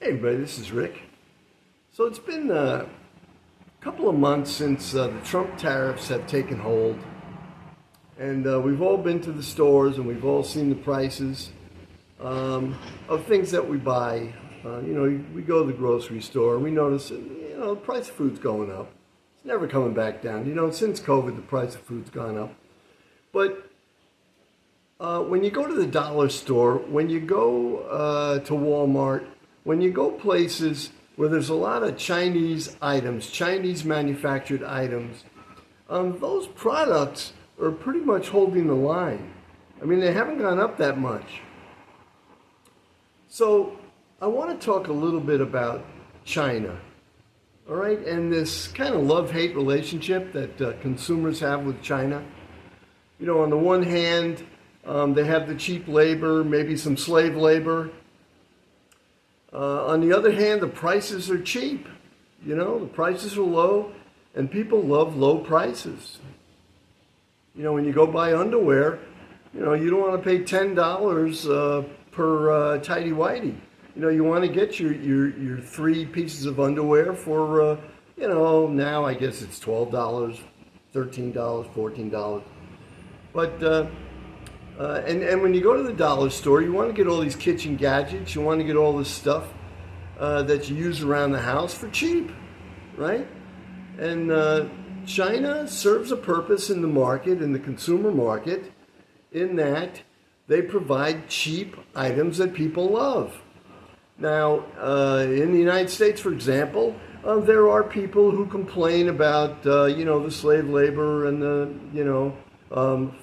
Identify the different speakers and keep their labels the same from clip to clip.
Speaker 1: Hey everybody, this is Rick. So it's been a couple of months since the Trump tariffs have taken hold, and we've all been to the stores and we've all seen the prices of things that we buy. We go to the grocery store and we notice, the price of food's going up. It's never coming back down. Since COVID, the price of food's gone up. But when you go to the dollar store, when you go to Walmart, when you go places where there's a lot of Chinese items, Chinese manufactured items, those products are pretty much holding the line. I mean, they haven't gone up that much. So I want to talk a little bit about China, all right, and this kind of love-hate relationship that consumers have with China. On the one hand, they have the cheap labor, maybe some slave labor. On the other hand, the prices are cheap. The prices are low, and people love low prices. When you go buy underwear, you don't want to pay $10 per tidy whitey. You want to get your 3 pieces of underwear for, now I guess it's $12, $13, $14. But and when you go to the dollar store, you want to get all these kitchen gadgets. You want to get all this stuff that you use around the house for cheap, right? And China serves a purpose in the market, in the consumer market, in that they provide cheap items that people love. Now, in the United States, for example, there are people who complain about, the slave labor and the,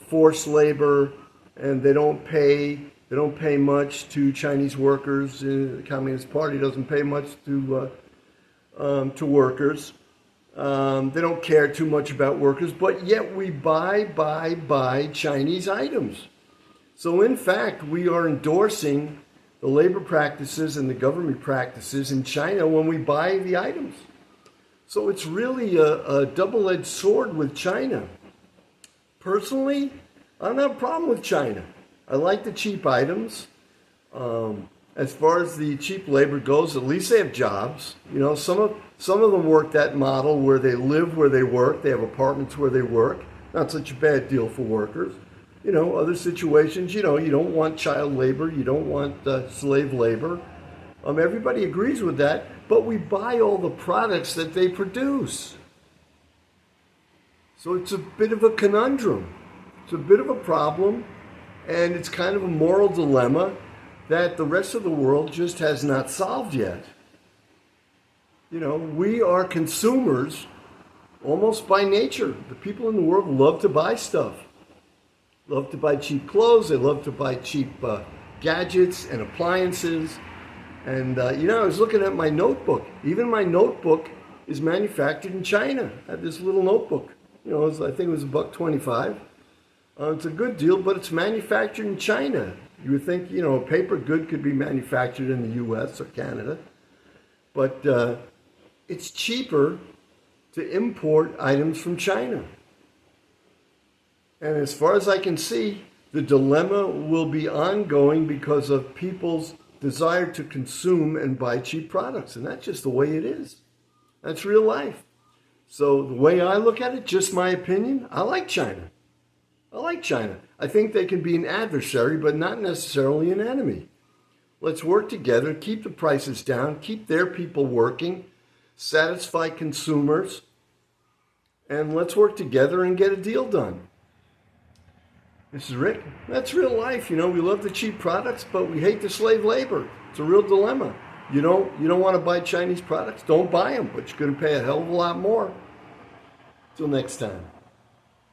Speaker 1: forced labor, and they don't pay much to Chinese workers. The Communist Party doesn't pay much to workers. They don't care too much about workers, but yet we buy Chinese items. So in fact, we are endorsing the labor practices and the government practices in China when we buy the items. So it's really a double-edged sword with China. Personally, I don't have a problem with China. I like the cheap items. As far as the cheap labor goes, at least they have jobs. Some of them work that model where they live where they work. They have apartments where they work. Not such a bad deal for workers. Other situations, you don't want child labor. You don't want slave labor. Everybody agrees with that, but we buy all the products that they produce. So it's a bit of a conundrum. It's a bit of a problem, and it's kind of a moral dilemma that the rest of the world just has not solved yet. We are consumers almost by nature. The people in the world love to buy stuff. Love to buy cheap clothes. They love to buy cheap gadgets and appliances. And, I was looking at my notebook. Even my notebook is manufactured in China. I have this little notebook. I think it was $1.25. It's a good deal, but it's manufactured in China. You would think, a paper good could be manufactured in the U.S. or Canada. But it's cheaper to import items from China. And as far as I can see, the dilemma will be ongoing because of people's desire to consume and buy cheap products. And that's just the way it is. That's real life. So the way I look at it, just my opinion, I like China. I think they can be an adversary, but not necessarily an enemy. Let's work together, keep the prices down, keep their people working, satisfy consumers, and let's work together and get a deal done. This is Rick. That's real life. We love the cheap products, but we hate the slave labor. It's a real dilemma. You don't want to buy Chinese products? Don't buy them, but you're going to pay a hell of a lot more. Till next time.